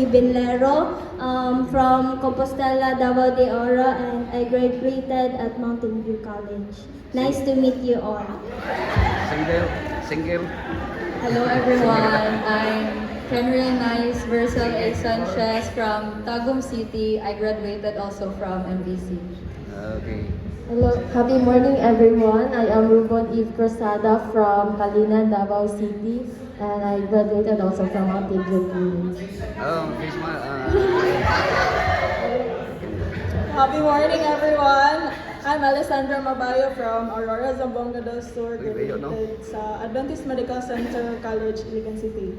Binlero from Compostela, Davao de Oro, and I graduated at Mountain View College. Nice to meet you all. Single. Hello everyone, I'm Kenry Nice Versal A. Sanchez from Tagum City. I graduated also from MBC. Okay. Hello, happy morning everyone. I am Rubon Eve Cruzada from Kalinan, Davao City, and I graduated also from Mountain College. Christmas. Happy morning, everyone! I'm Alessandra Mabayo from Aurora, Zamboanga del Sur, graduated sa Adventist Medical Center College, Iligan City.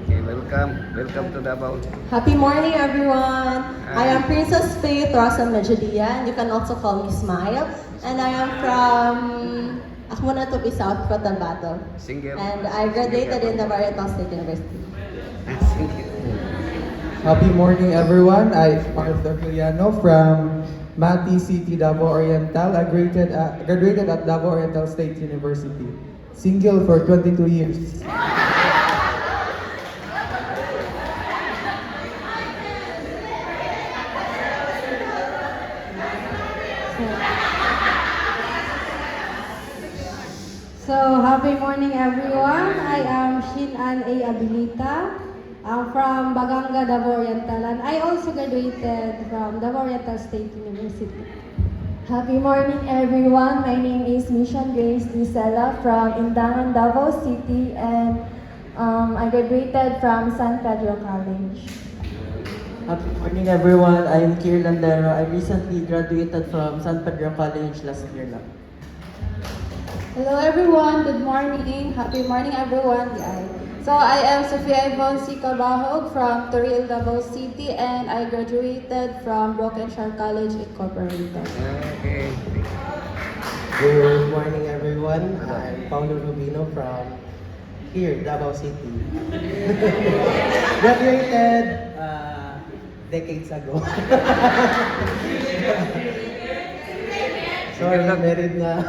Okay, welcome. Welcome to Davao. Happy morning, everyone! I am Princess Faith Rosa Mejodia, and you can also call me Smile. And I am from Akmunatupi, South Cotabato. Single. And I graduated in the Barreto State University. Single. Happy morning, everyone. I'm Arthur Juliano from Mati City, Davao Oriental. I graduated at Davao Oriental State University. Single for 22 years. So, happy morning everyone. I am Shin Ann A. Abilita. I'm from Baganga, Davao Oriental, and I also graduated from Davao Oriental State University. Happy morning everyone. My name is Mission Grace Gisela from Indangan, Davao City, and I graduated from San Pedro College. Happy morning everyone, I am Kier Landero. I recently graduated from San Pedro College last year lang. Hello everyone, good morning. Happy morning everyone. So I am Sofia Yvonne C. Cabahog from Toril, Davao City, and I graduated from Broken Shore College Incorporated. Okay. Good morning everyone, I'm Paulo Rubino from here, Davao City. Graduated decades ago. Sorry, married na.